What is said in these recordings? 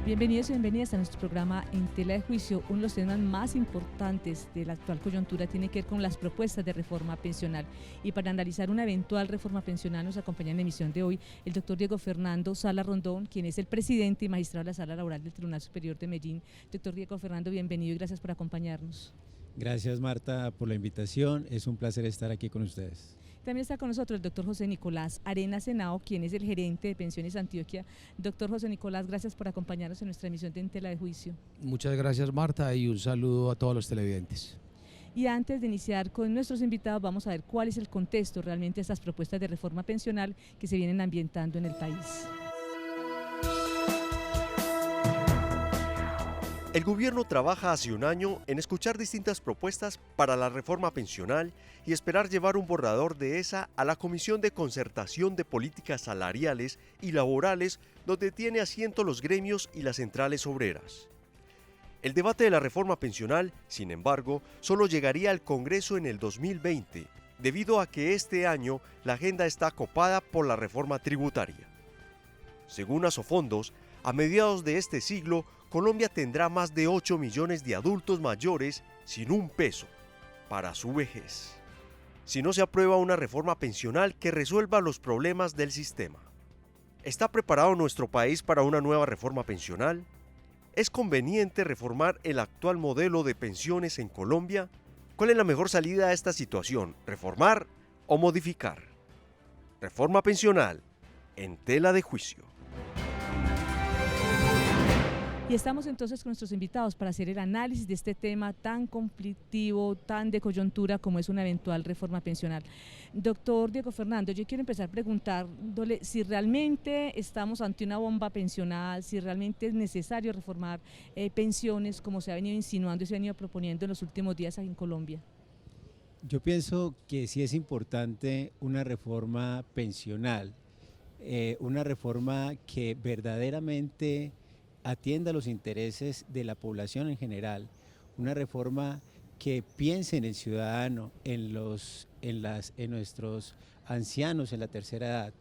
Bienvenidos y bienvenidas a nuestro programa En Tela de Juicio. Uno de los temas más importantes de la actual coyuntura tiene que ver con las propuestas de reforma pensional. Y para analizar una eventual reforma pensional nos acompaña en la emisión de hoy el doctor Diego Fernando Sala Rondón, quien es el presidente y magistrado de la Sala Laboral del Tribunal Superior de Medellín. Doctor Diego Fernando, bienvenido y gracias por acompañarnos. Gracias, Marta, por la invitación. Es un placer estar aquí con ustedes. También está con nosotros el doctor José Nicolás Arenas Henao, quien es el gerente de Pensiones Antioquia. Doctor José Nicolás, gracias por acompañarnos en nuestra emisión de En Tela de Juicio. Muchas gracias, Marta, y un saludo a todos los televidentes. Y antes de iniciar con nuestros invitados, vamos a ver cuál es el contexto realmente de estas propuestas de reforma pensional que se vienen ambientando en el país. El gobierno trabaja hace un año en escuchar distintas propuestas para la reforma pensional y esperar llevar un borrador de esa a la Comisión de Concertación de Políticas Salariales y Laborales, donde tiene asiento los gremios y las centrales obreras. El debate de la reforma pensional, sin embargo, solo llegaría al Congreso en el 2020, debido a que este año la agenda está copada por la reforma tributaria. Según Asofondos, a mediados de este siglo, Colombia tendrá más de 8 millones de adultos mayores sin un peso para su vejez, si no se aprueba una reforma pensional que resuelva los problemas del sistema. ¿Está preparado nuestro país para una nueva reforma pensional? ¿Es conveniente reformar el actual modelo de pensiones en Colombia? ¿Cuál es la mejor salida a esta situación? ¿Reformar o modificar? Reforma pensional, en tela de juicio. Y estamos entonces con nuestros invitados para hacer el análisis de este tema tan conflictivo, tan de coyuntura como es una eventual reforma pensional. Doctor Diego Fernando, yo quiero empezar preguntándole si realmente estamos ante una bomba pensional, si realmente es necesario reformar pensiones como se ha venido insinuando y se ha venido proponiendo en los últimos días aquí en Colombia. Yo pienso que sí es importante una reforma pensional, una reforma que verdaderamente atienda los intereses de la población en general, una reforma que piense en el ciudadano, en nuestros ancianos en la tercera edad,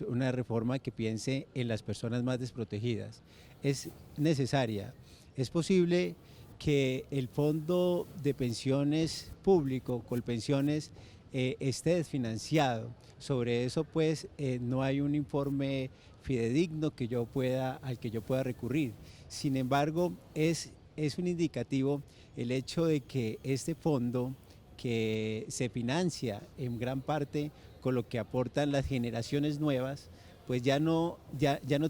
una reforma que piense en las personas más desprotegidas. Es necesaria. Es posible que el Fondo de Pensiones Público, Colpensiones, esté desfinanciado. Sobre eso pues no hay un informe fidedigno al que yo pueda recurrir. Sin embargo, es un indicativo el hecho de que este fondo, que se financia en gran parte con lo que aportan las generaciones nuevas, pues ya no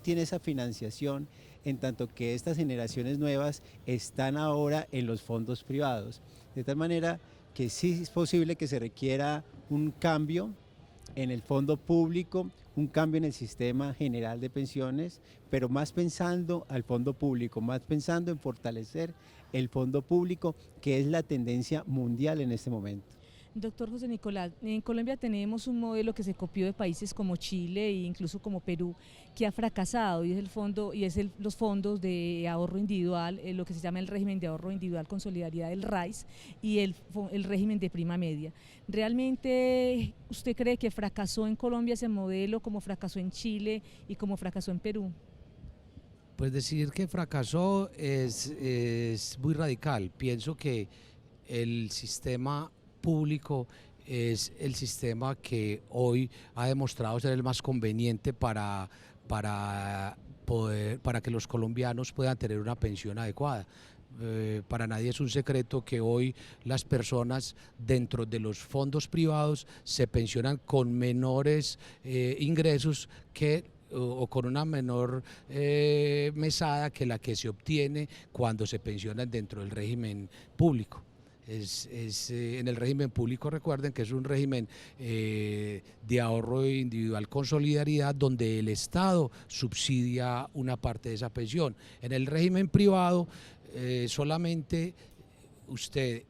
tiene esa financiación, en tanto que estas generaciones nuevas están ahora en los fondos privados. De tal manera que sí es posible que se requiera un cambio en el fondo público, un cambio en el sistema general de pensiones, pero más pensando al fondo público, más pensando en fortalecer el fondo público, que es la tendencia mundial en este momento. Doctor José Nicolás, en Colombia tenemos un modelo que se copió de países como Chile e incluso como Perú, que ha fracasado, y es los fondos de ahorro individual, lo que se llama el régimen de ahorro individual con solidaridad, el RAIS, y el régimen de prima media. ¿Realmente usted cree que fracasó en Colombia ese modelo como fracasó en Chile y como fracasó en Perú? Pues decir que fracasó es muy radical. Pienso que el sistema público es el sistema que hoy ha demostrado ser el más conveniente para que los colombianos puedan tener una pensión adecuada. Para nadie es un secreto que hoy las personas dentro de los fondos privados se pensionan con menores ingresos o con una menor mesada que la que se obtiene cuando se pensionan dentro del régimen público. En el régimen público, recuerden que es un régimen de ahorro individual con solidaridad, donde el Estado subsidia una parte de esa pensión. En el régimen privado solamente usted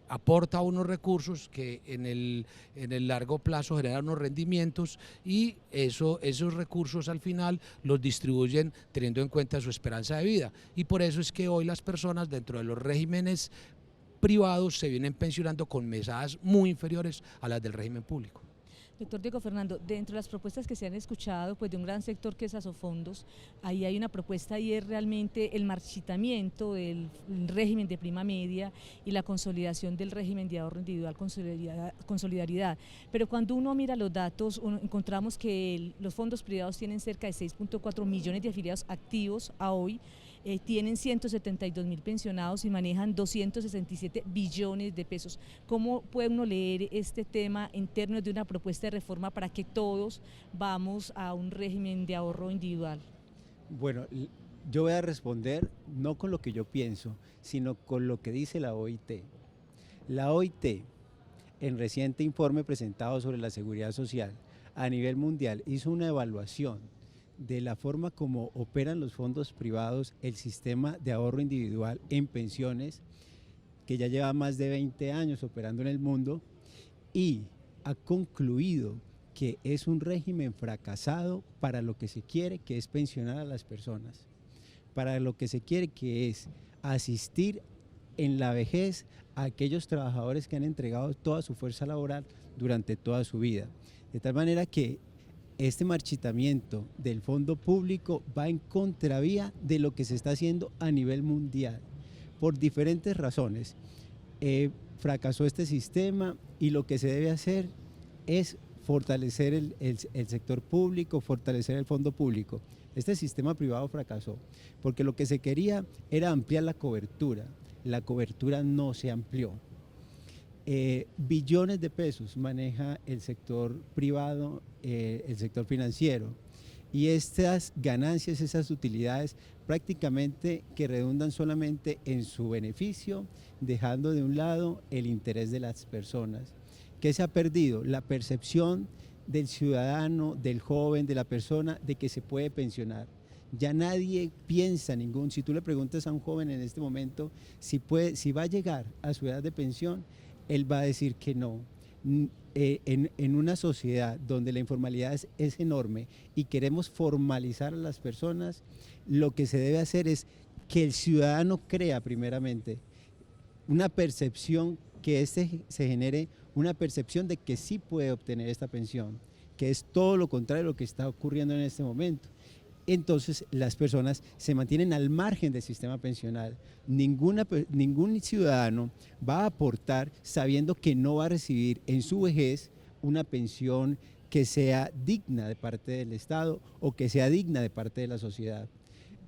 aporta unos recursos que en el largo plazo generan unos rendimientos, y esos recursos al final los distribuyen teniendo en cuenta su esperanza de vida, y por eso es que hoy las personas dentro de los regímenes privados se vienen pensionando con mesadas muy inferiores a las del régimen público. Doctor Diego Fernando, dentro de las propuestas que se han escuchado, pues de un gran sector que es Asofondos, ahí hay una propuesta y es realmente el marchitamiento del régimen de prima media y la consolidación del régimen de ahorro individual con solidaridad. Pero cuando uno mira los datos, encontramos que los fondos privados tienen cerca de 6.4 millones de afiliados activos a hoy, tienen 172.000 pensionados y manejan 267 billones de pesos. ¿Cómo puede uno leer este tema en términos de una propuesta de reforma para que todos vamos a un régimen de ahorro individual? Bueno, yo voy a responder no con lo que yo pienso, sino con lo que dice la OIT. La OIT, en reciente informe presentado sobre la seguridad social a nivel mundial, hizo una evaluación de la forma como operan los fondos privados, el sistema de ahorro individual en pensiones, que ya lleva más de 20 años operando en el mundo, y ha concluido que es un régimen fracasado para lo que se quiere, que es pensionar a las personas, para lo que se quiere, que es asistir en la vejez a aquellos trabajadores que han entregado toda su fuerza laboral durante toda su vida. De tal manera que este marchitamiento del fondo público va en contravía de lo que se está haciendo a nivel mundial. Por diferentes razones, fracasó este sistema y lo que se debe hacer es fortalecer el sector público, fortalecer el fondo público. Este sistema privado fracasó porque lo que se quería era ampliar la cobertura no se amplió. Billones de pesos maneja el sector privado, el sector financiero, y estas ganancias, esas utilidades prácticamente que redundan solamente en su beneficio, dejando de un lado el interés de las personas. ¿Qué se ha perdido? La percepción del ciudadano, del joven, de la persona, de que se puede pensionar. Ya nadie piensa si tú le preguntas a un joven en este momento si va a llegar a su edad de pensión, él va a decir que no. En una sociedad donde la informalidad es enorme y queremos formalizar a las personas, lo que se debe hacer es que el ciudadano crea primeramente una percepción, que se genere una percepción de que sí puede obtener esta pensión, que es todo lo contrario de lo que está ocurriendo en este momento. Entonces las personas se mantienen al margen del sistema pensional. Ningún ciudadano va a aportar sabiendo que no va a recibir en su vejez una pensión que sea digna de parte del Estado o que sea digna de parte de la sociedad.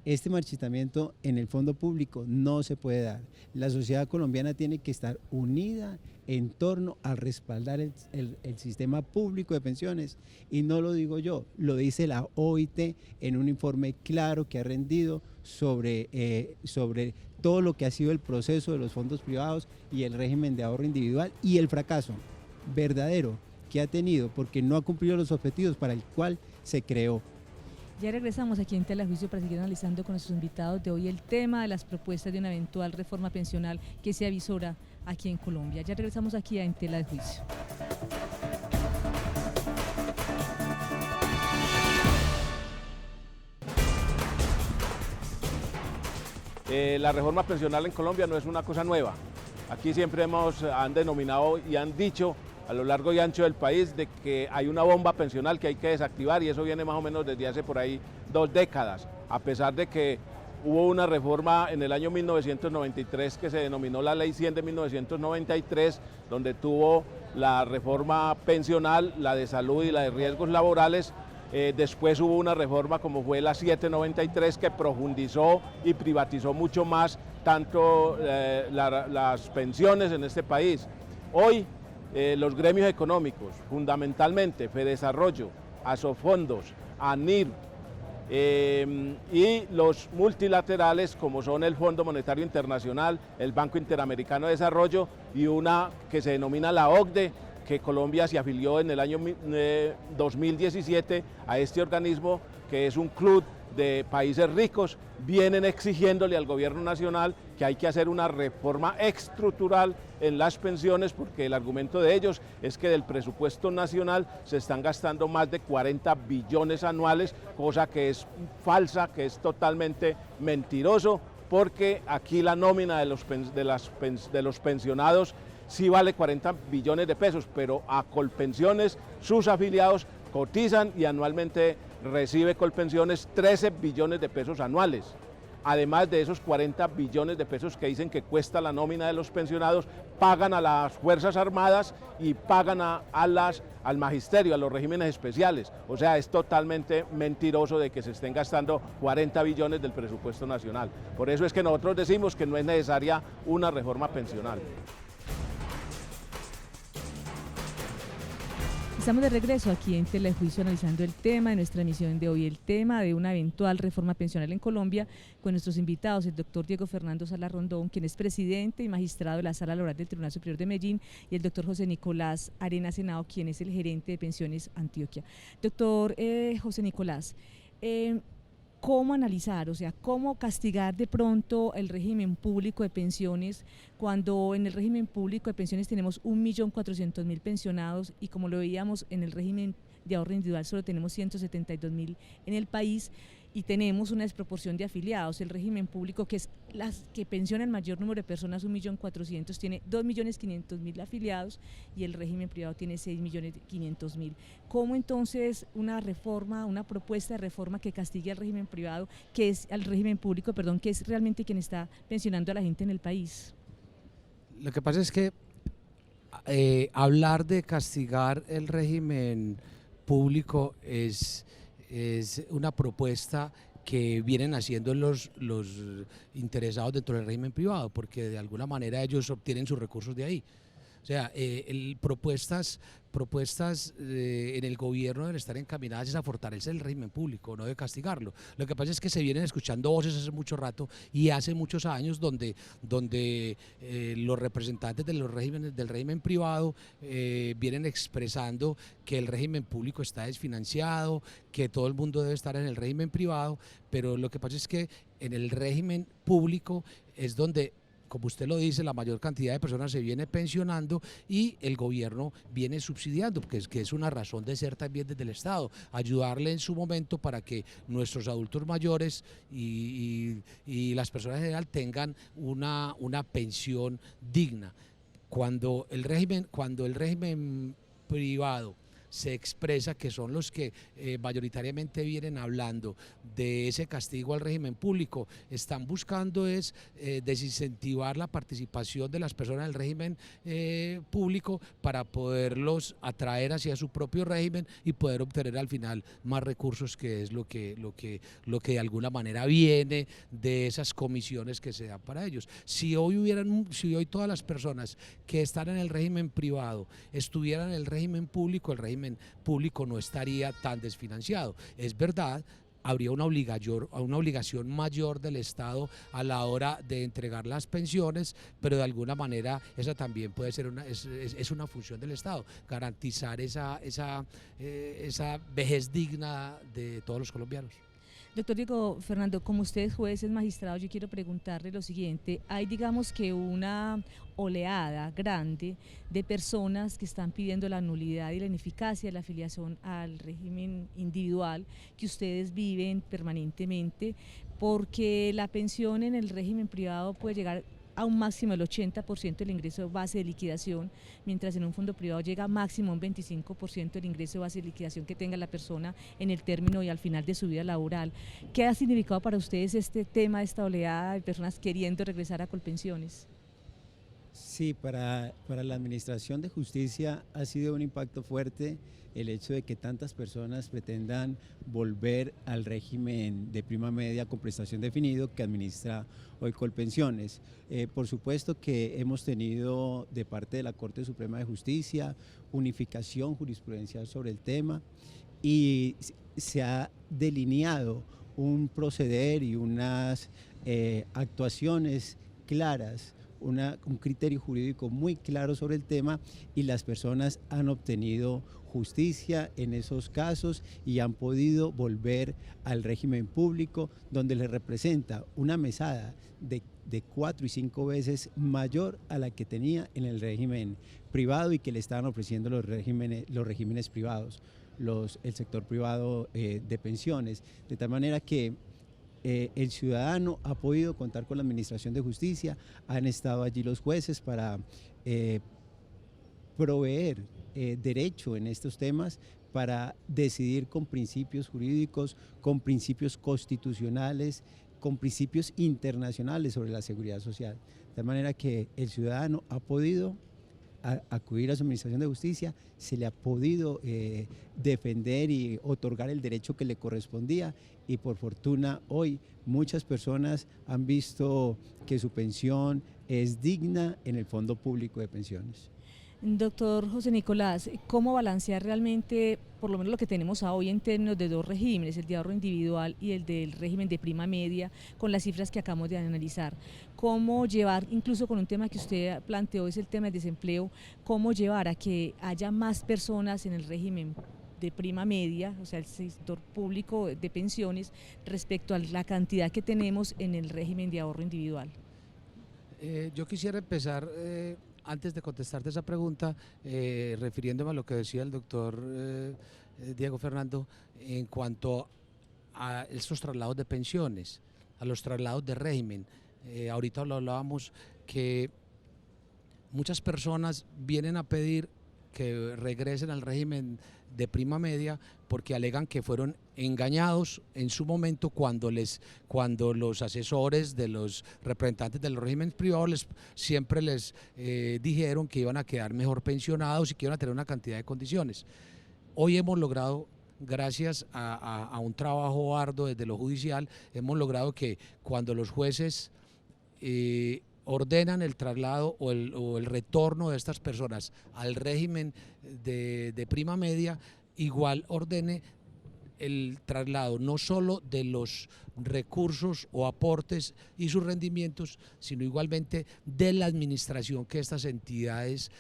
Este marchitamiento en el fondo público no se puede dar. La sociedad colombiana tiene que estar unida en torno a respaldar el sistema público de pensiones, y no lo digo yo, lo dice la OIT en un informe claro que ha rendido sobre todo lo que ha sido el proceso de los fondos privados y el régimen de ahorro individual y el fracaso verdadero que ha tenido porque no ha cumplido los objetivos para el cual se creó. Ya regresamos aquí en Telejuicio para seguir analizando con nuestros invitados de hoy el tema de las propuestas de una eventual reforma pensional que se avisora aquí en Colombia. Ya regresamos aquí en Telejuicio. La reforma pensional en Colombia no es una cosa nueva. Aquí siempre han denominado y han dicho a lo largo y ancho del país de que hay una bomba pensional que hay que desactivar, y eso viene más o menos desde hace por ahí 2 décadas, a pesar de que hubo una reforma en el año 1993 que se denominó la Ley 100 de 1993, donde tuvo la reforma pensional, la de salud y la de riesgos laborales. Después hubo una reforma como fue la 793 que profundizó y privatizó mucho más tanto las pensiones en este país. Hoy los gremios económicos, fundamentalmente Fedesarrollo, Asofondos, ANIR y los multilaterales como son el Fondo Monetario Internacional, el Banco Interamericano de Desarrollo y una que se denomina la OCDE, que Colombia se afilió en el año 2017 a este organismo, que es un club de países ricos, vienen exigiéndole al gobierno nacional que hay que hacer una reforma estructural en las pensiones, porque el argumento de ellos es que del presupuesto nacional se están gastando más de 40 billones anuales, cosa que es falsa, que es totalmente mentiroso, porque aquí la nómina de los pensionados sí vale 40 billones de pesos, pero a Colpensiones sus afiliados cotizan y anualmente recibe Colpensiones 13 billones de pesos anuales. Además de esos 40 billones de pesos que dicen que cuesta la nómina de los pensionados, pagan a las Fuerzas Armadas y pagan al magisterio, a los regímenes especiales. O sea, es totalmente mentiroso de que se estén gastando 40 billones del presupuesto nacional. Por eso es que nosotros decimos que no es necesaria una reforma pensional. Estamos de regreso aquí en Telejuicio analizando el tema de nuestra emisión de hoy, el tema de una eventual reforma pensional en Colombia, con nuestros invitados, el doctor Diego Fernando Sala Rondón, quien es presidente y magistrado de la Sala Laboral del Tribunal Superior de Medellín, y el doctor José Nicolás Arenas Henao, quien es el gerente de Pensiones Antioquia. Doctor José Nicolás, ¿cómo analizar, o sea, cómo castigar de pronto el régimen público de pensiones cuando en el régimen público de pensiones tenemos 1.400.000 pensionados y como lo veíamos en el régimen de ahorro individual solo tenemos 172.000 en el país y tenemos una desproporción de afiliados? El régimen público, que es las que pensiona el mayor número de personas, 1.400.000, tiene 2.500.000 afiliados y el régimen privado tiene 6.500.000. ¿Cómo entonces una reforma, una propuesta de reforma que castigue al régimen privado, que es al régimen público, perdón, que es realmente quien está pensionando a la gente en el país? Lo que pasa es que hablar de castigar el régimen público es una propuesta que vienen haciendo los interesados dentro del régimen privado, porque de alguna manera ellos obtienen sus recursos de ahí. O sea, propuestas en el gobierno deben estar encaminadas a fortalecer el régimen público, no de castigarlo. Lo que pasa es que se vienen escuchando voces hace mucho rato y hace muchos años donde los representantes de los regímenes, del régimen privado vienen expresando que el régimen público está desfinanciado, que todo el mundo debe estar en el régimen privado, pero lo que pasa es que en el régimen público es donde, como usted lo dice, la mayor cantidad de personas se viene pensionando y el gobierno viene subsidiando, porque es una razón de ser también desde el Estado, ayudarle en su momento para que nuestros adultos mayores y las personas en general tengan una pensión digna. Cuando el régimen privado se expresa, que son los que mayoritariamente vienen hablando de ese castigo al régimen público, están buscando es desincentivar la participación de las personas del régimen público para poderlos atraer hacia su propio régimen y poder obtener al final más recursos, que es lo que de alguna manera viene de esas comisiones que se dan para ellos. Si hoy todas las personas que están en el régimen privado estuvieran en el régimen público no estaría tan desfinanciado. Es verdad, habría una obligación mayor del Estado a la hora de entregar las pensiones, pero de alguna manera esa también puede ser una función del Estado, garantizar esa vejez digna de todos los colombianos. Doctor Diego Fernando, como usted es juez, es magistrado, yo quiero preguntarle lo siguiente. Hay, digamos que una oleada grande de personas que están pidiendo la nulidad y la ineficacia de la afiliación al régimen individual que ustedes viven permanentemente, porque la pensión en el régimen privado puede llegar a un máximo del 80% del ingreso base de liquidación, mientras en un fondo privado llega a máximo un 25% del ingreso base de liquidación que tenga la persona en el término y al final de su vida laboral. ¿Qué ha significado para ustedes este tema, esta oleada de personas queriendo regresar a Colpensiones? Sí, para la Administración de Justicia ha sido un impacto fuerte el hecho de que tantas personas pretendan volver al régimen de prima media con prestación definido que administra hoy Colpensiones. Por supuesto que hemos tenido de parte de la Corte Suprema de Justicia unificación jurisprudencial sobre el tema y se ha delineado un proceder y unas actuaciones claras, un criterio jurídico muy claro sobre el tema, y las personas han obtenido justicia en esos casos y han podido volver al régimen público, donde les representa una mesada de 4 y 5 veces mayor a la que tenía en el régimen privado y que le estaban ofreciendo los regímenes privados, el sector privado de pensiones, de tal manera que el ciudadano ha podido contar con la Administración de Justicia, han estado allí los jueces para proveer derecho en estos temas para decidir con principios jurídicos, con principios constitucionales, con principios internacionales sobre la seguridad social. De tal manera que el ciudadano ha podido acudir a su administración de justicia, se le ha podido defender y otorgar el derecho que le correspondía, y por fortuna hoy muchas personas han visto que su pensión es digna en el Fondo Público de Pensiones. Doctor José Nicolás, ¿cómo balancear realmente, por lo menos lo que tenemos hoy en términos de dos regímenes, el de ahorro individual y el del régimen de prima media, con las cifras que acabamos de analizar? ¿Cómo llevar, incluso con un tema que usted planteó, es el tema del desempleo, cómo llevar a que haya más personas en el régimen de prima media, o sea, el sector público de pensiones, respecto a la cantidad que tenemos en el régimen de ahorro individual? Yo quisiera empezar, antes de contestarte esa pregunta, refiriéndome a lo que decía el doctor Diego Fernando en cuanto a estos traslados de pensiones, a los traslados de régimen. Ahorita lo hablábamos, que muchas personas vienen a pedir que regresen al régimen de prima media porque alegan que fueron engañados en su momento cuando los asesores de los representantes de los regímenes privados siempre les dijeron que iban a quedar mejor pensionados y que iban a tener una cantidad de condiciones. Hoy hemos logrado, gracias a un trabajo arduo desde lo judicial, hemos logrado que cuando los jueces ordenan el traslado o el retorno de estas personas al régimen de prima media, igual ordene el traslado no solo de los recursos o aportes y sus rendimientos, sino igualmente de la administración que estas entidades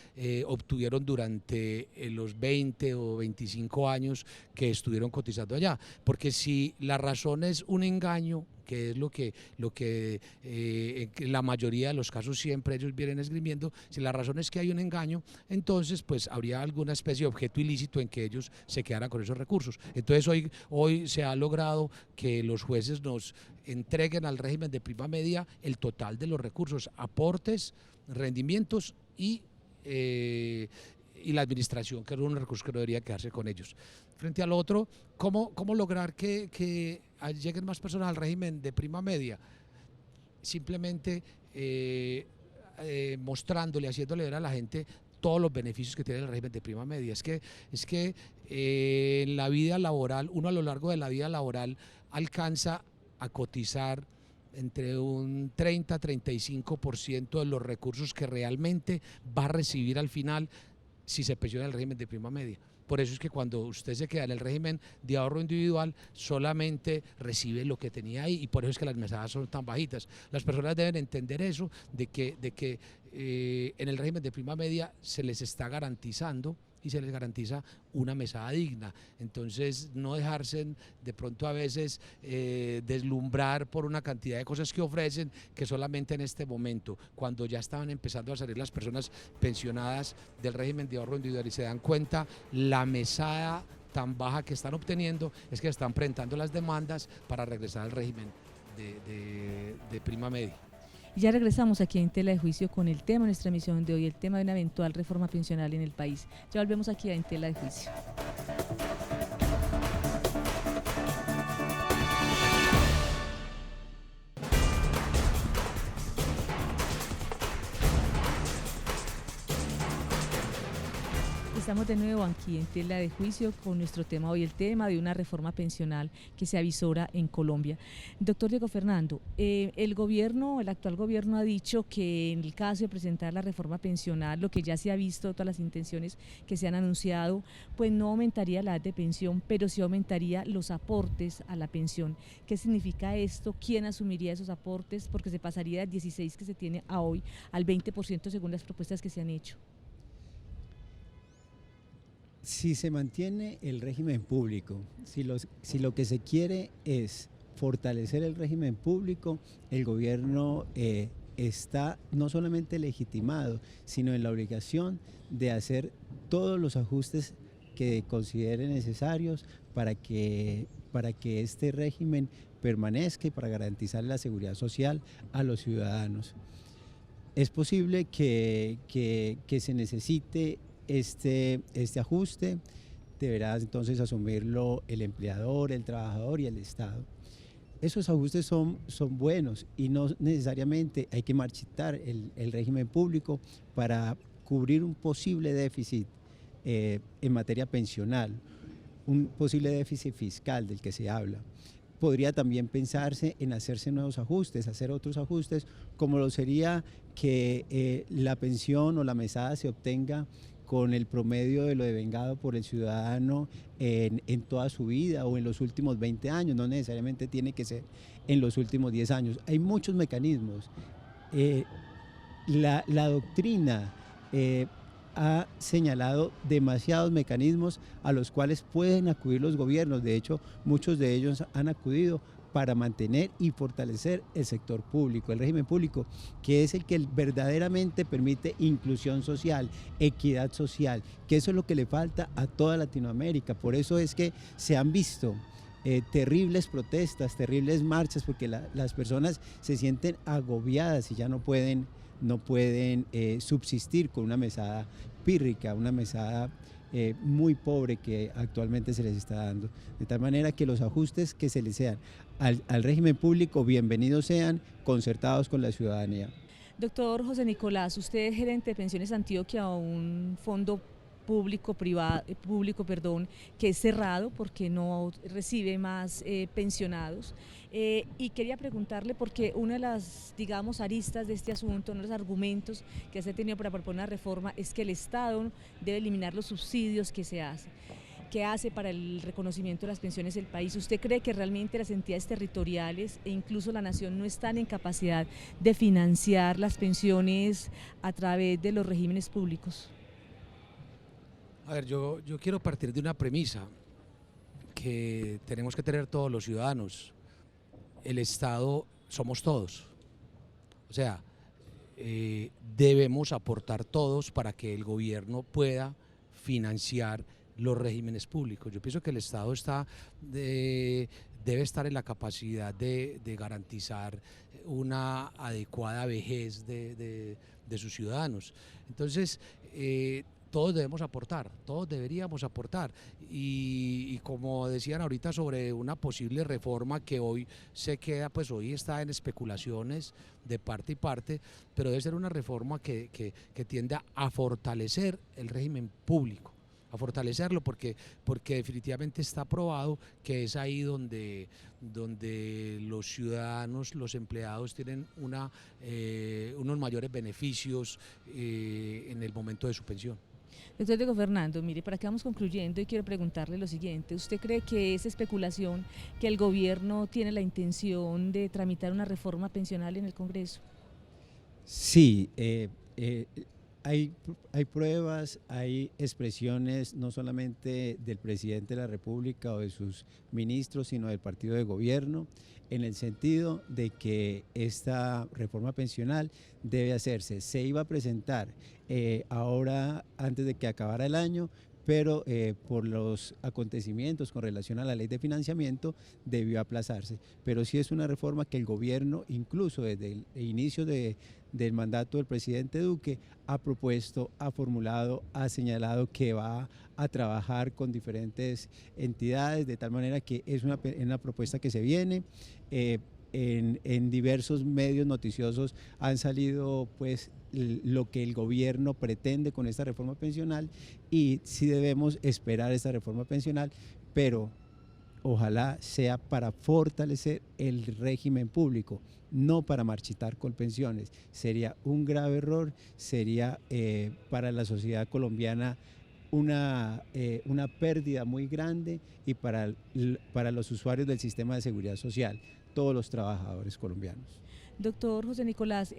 obtuvieron durante los 20 o 25 años que estuvieron cotizando allá. Porque si la razón es un engaño, que es lo que en la mayoría de los casos siempre ellos vienen esgrimiendo, si la razón es que hay un engaño, entonces pues habría alguna especie de objeto ilícito en que ellos se quedaran con esos recursos. Entonces hoy se ha logrado que los jueces nos entreguen al régimen de prima media el total de los recursos, aportes, rendimientos y la administración, que era un recurso que no debería quedarse con ellos. Frente al otro, ¿cómo lograr que lleguen más personas al régimen de prima media? Simplemente mostrándole, haciéndole ver a la gente todos los beneficios que tiene el régimen de prima media. Es que en la vida laboral, uno a lo largo de la vida laboral alcanza a cotizar entre un 30-35% de los recursos que realmente va a recibir al final si se pensiona el régimen de prima media. Por eso es que cuando usted se queda en el régimen de ahorro individual, solamente recibe lo que tenía ahí, y por eso es que las mesadas son tan bajitas. Las personas deben entender eso, de que en el régimen de prima media se les está garantizando y se les garantiza una mesada digna. Entonces, no dejarse de pronto a veces deslumbrar por una cantidad de cosas que ofrecen, que solamente en este momento, cuando ya estaban empezando a salir las personas pensionadas del régimen de ahorro individual y se dan cuenta la mesada tan baja que están obteniendo, es que están presentando las demandas para regresar al régimen de prima media. Ya regresamos aquí en Tela de Juicio con el tema de nuestra emisión de hoy, el tema de una eventual reforma pensional en el país. Ya volvemos aquí en Tela de Juicio. Estamos de nuevo aquí en Tela de Juicio con nuestro tema hoy, el tema de una reforma pensional que se avisora en Colombia. Doctor Diego Fernando, el actual gobierno ha dicho que en el caso de presentar la reforma pensional, lo que ya se ha visto, todas las intenciones que se han anunciado, pues no aumentaría la edad de pensión, pero sí aumentaría los aportes a la pensión. ¿Qué significa esto? ¿Quién asumiría esos aportes? Porque se pasaría del 16% que se tiene a hoy al 20% según las propuestas que se han hecho. Si se mantiene el régimen público, si lo que se quiere es fortalecer el régimen público, el gobierno está no solamente legitimado, sino en la obligación de hacer todos los ajustes que considere necesarios para que este régimen permanezca y para garantizar la seguridad social a los ciudadanos. Es posible que se necesite este ajuste deberá entonces asumirlo el empleador, el trabajador y el Estado. Esos ajustes son buenos y no necesariamente hay que marchitar el régimen público para cubrir un posible déficit en materia pensional, un posible déficit fiscal del que se habla. Podría también pensarse en hacerse nuevos ajustes, hacer otros ajustes, como lo sería que la pensión o la mesada se obtenga con el promedio de lo devengado por el ciudadano en toda su vida o en los últimos 20 años, no necesariamente tiene que ser en los últimos 10 años. Hay muchos mecanismos. La doctrina ha señalado demasiados mecanismos a los cuales pueden acudir los gobiernos. De hecho, muchos de ellos han acudido para mantener y fortalecer el sector público, el régimen público, que es el que verdaderamente permite inclusión social, equidad social, que eso es lo que le falta a toda Latinoamérica. Por eso es que se han visto terribles protestas, terribles marchas, porque las personas se sienten agobiadas y ya no pueden subsistir con una mesada pírrica, una mesada muy pobre que actualmente se les está dando. De tal manera que los ajustes que se les sean al régimen público, bienvenidos sean, concertados con la ciudadanía. Doctor José Nicolás, usted es gerente de Pensiones Antioquia, un fondo público, que es cerrado porque no recibe más pensionados. Y quería preguntarle, porque una de las, digamos, aristas de este asunto, uno de los argumentos que se ha tenido para proponer una reforma es que el Estado debe eliminar los subsidios que hace para el reconocimiento de las pensiones del país. ¿Usted cree que realmente las entidades territoriales e incluso la nación no están en capacidad de financiar las pensiones a través de los regímenes públicos? A ver, yo quiero partir de una premisa que tenemos que tener todos los ciudadanos. El Estado somos todos. O sea, debemos aportar todos para que el gobierno pueda financiar los regímenes públicos. Yo pienso que el Estado debe estar en la capacidad de garantizar una adecuada vejez de sus ciudadanos. Entonces, todos debemos aportar, todos deberíamos aportar y como decían ahorita sobre una posible reforma que hoy se queda, pues hoy está en especulaciones de parte y parte, pero debe ser una reforma que tienda a fortalecer el régimen público, a fortalecerlo porque definitivamente está probado que es ahí donde los ciudadanos, los empleados tienen unos mayores beneficios en el momento de su pensión. Doctor Diego Fernando, mire, para que vamos concluyendo y quiero preguntarle lo siguiente, ¿usted cree que es especulación que el gobierno tiene la intención de tramitar una reforma pensional en el Congreso? Sí, hay pruebas, hay expresiones no solamente del presidente de la República o de sus ministros, sino del partido de gobierno, en el sentido de que esta reforma pensional debe hacerse. Se iba a presentar ahora antes de que acabara el año, pero por los acontecimientos con relación a la ley de financiamiento debió aplazarse. Pero sí es una reforma que el gobierno, incluso desde el inicio del mandato del presidente Duque, ha propuesto, ha formulado, ha señalado que va a trabajar con diferentes entidades, de tal manera que es una propuesta que se viene. En diversos medios noticiosos han salido pues lo que el gobierno pretende con esta reforma pensional y sí debemos esperar esta reforma pensional, pero ojalá sea para fortalecer el régimen público, no para marchitar con pensiones. Sería un grave error, sería para la sociedad colombiana una pérdida muy grande y para los usuarios del sistema de seguridad social, todos los trabajadores colombianos. Doctor José Nicolás,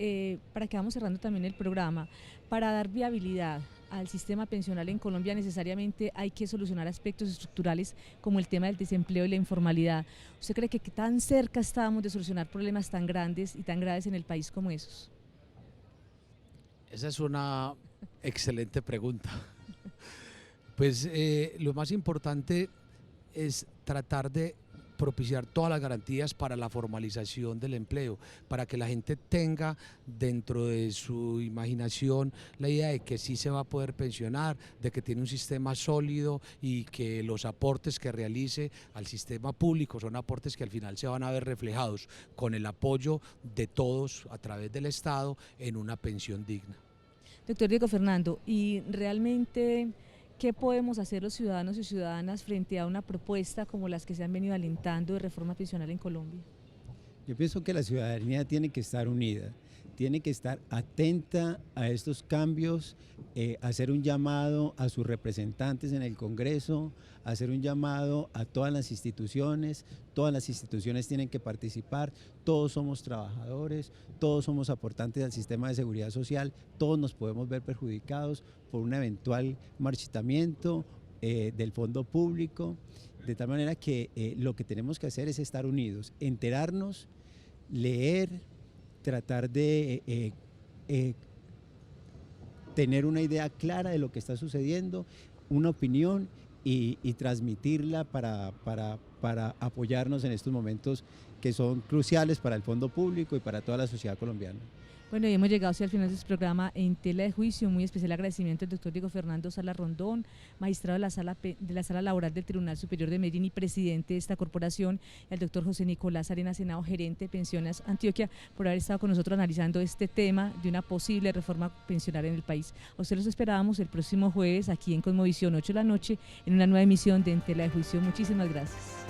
para que vamos cerrando también el programa, para dar viabilidad al sistema pensional en Colombia necesariamente hay que solucionar aspectos estructurales como el tema del desempleo y la informalidad. ¿Usted cree que tan cerca estamos de solucionar problemas tan grandes y tan graves en el país como esos? Esa es una excelente pregunta. Pues lo más importante es tratar de propiciar todas las garantías para la formalización del empleo, para que la gente tenga dentro de su imaginación la idea de que sí se va a poder pensionar, de que tiene un sistema sólido y que los aportes que realice al sistema público son aportes que al final se van a ver reflejados con el apoyo de todos a través del Estado en una pensión digna. Doctor Diego Fernando, y realmente, ¿qué podemos hacer los ciudadanos y ciudadanas frente a una propuesta como las que se han venido alentando de reforma pensional en Colombia? Yo pienso que la ciudadanía tiene que estar unida, tiene que estar atenta a estos cambios, hacer un llamado a sus representantes en el Congreso, hacer un llamado a todas las instituciones tienen que participar, todos somos trabajadores, todos somos aportantes al sistema de seguridad social, todos nos podemos ver perjudicados por un eventual marchitamiento del fondo público, de tal manera que lo que tenemos que hacer es estar unidos, enterarnos, leer, tratar de tener una idea clara de lo que está sucediendo, una opinión y transmitirla para apoyarnos en estos momentos que son cruciales para el fondo público y para toda la sociedad colombiana. Bueno, y hemos llegado hacia el final de este programa en tela de juicio. Muy especial agradecimiento al doctor Diego Fernando Salas Rondón, magistrado de la Sala Laboral del Tribunal Superior de Medellín y presidente de esta corporación, y al doctor José Nicolás Arenas Henao, gerente de Pensiones Antioquia, por haber estado con nosotros analizando este tema de una posible reforma pensional en el país. A ustedes los esperábamos el próximo jueves aquí en Cosmovisión, 8 de la noche, en una nueva emisión de En Tela de Juicio. Muchísimas gracias.